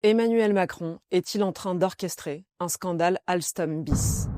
Emmanuel Macron est-il en train d'orchestrer un scandale Alstom bis?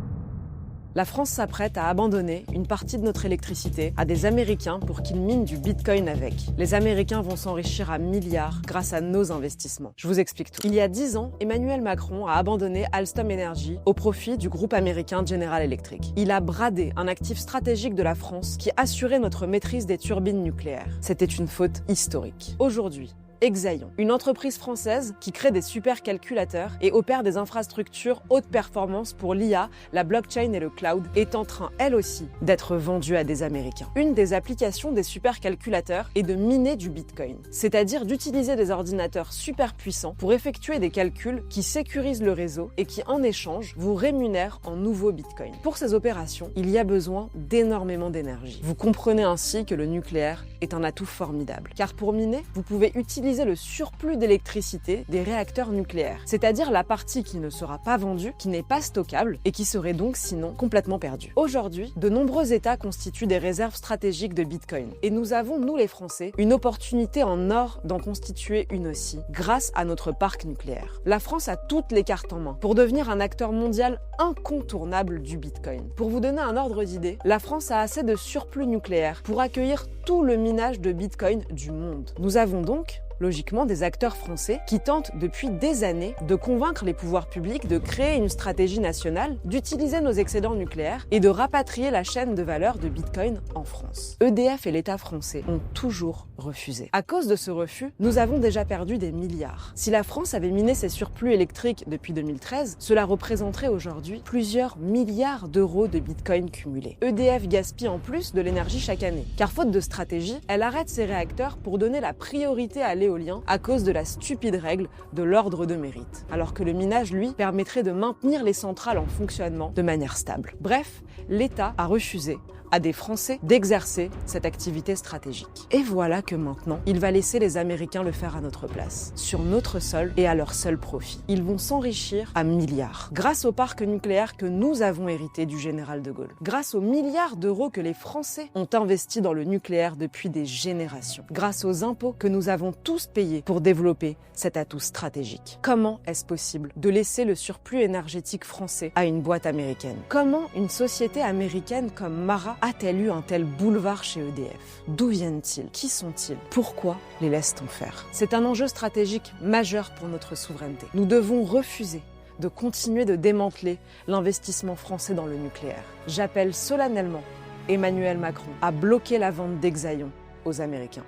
La France s'apprête à abandonner une partie de notre électricité à des Américains pour qu'ils minent du Bitcoin avec. Les Américains vont s'enrichir à milliards grâce à nos investissements. Je vous explique tout. Il y a 10 ans, Emmanuel Macron a abandonné Alstom Energy au profit du groupe américain General Electric. Il a bradé un actif stratégique de la France qui assurait notre maîtrise des turbines nucléaires. C'était une faute historique. Aujourd'hui, Exaion, une entreprise française qui crée des supercalculateurs et opère des infrastructures haute performance pour l'IA, la blockchain et le cloud, est en train, elle aussi, d'être vendue à des Américains. Une des applications des supercalculateurs est de miner du Bitcoin, c'est-à-dire d'utiliser des ordinateurs super puissants pour effectuer des calculs qui sécurisent le réseau et qui, en échange, vous rémunèrent en nouveaux Bitcoins. Pour ces opérations, il y a besoin d'énormément d'énergie. Vous comprenez ainsi que le nucléaire est un atout formidable, car pour miner, vous pouvez utiliser le surplus d'électricité des réacteurs nucléaires, c'est-à-dire la partie qui ne sera pas vendue, qui n'est pas stockable et qui serait donc sinon complètement perdue. Aujourd'hui, de nombreux États constituent des réserves stratégiques de Bitcoin et nous avons, nous les Français, une opportunité en or d'en constituer une aussi, grâce à notre parc nucléaire. La France a toutes les cartes en main pour devenir un acteur mondial incontournable du Bitcoin. Pour vous donner un ordre d'idée, la France a assez de surplus nucléaire pour accueillir tout le minage de Bitcoin du monde. Nous avons donc logiquement des acteurs français qui tentent depuis des années de convaincre les pouvoirs publics de créer une stratégie nationale, d'utiliser nos excédents nucléaires et de rapatrier la chaîne de valeur de Bitcoin en France. EDF et l'État français ont toujours refusé. À cause de ce refus, nous avons déjà perdu des milliards. Si la France avait miné ses surplus électriques depuis 2013, cela représenterait aujourd'hui plusieurs milliards d'euros de Bitcoin cumulés. EDF gaspille en plus de l'énergie chaque année, car faute de stratégie, elle arrête ses réacteurs pour donner la priorité à l'éolien à cause de la stupide règle de l'ordre de mérite, alors que le minage, lui, permettrait de maintenir les centrales en fonctionnement de manière stable. Bref, l'État a refusé à des Français d'exercer cette activité stratégique. Et voilà que maintenant, il va laisser les Américains le faire à notre place, sur notre sol et à leur seul profit. Ils vont s'enrichir à milliards, grâce au parc nucléaire que nous avons hérité du général de Gaulle, grâce aux milliards d'euros que les Français ont investis dans le nucléaire depuis des générations, grâce aux impôts que nous avons tous payés pour développer cet atout stratégique. Comment est-ce possible de laisser le surplus énergétique français à une boîte américaine? Comment une société américaine comme Mara a-t-elle eu un tel boulevard chez EDF? D'où viennent-ils? Qui sont-ils? Pourquoi les laisse-t-on faire? C'est un enjeu stratégique majeur pour notre souveraineté. Nous devons refuser de continuer de démanteler l'investissement français dans le nucléaire. J'appelle solennellement Emmanuel Macron à bloquer la vente d'Exaion aux Américains.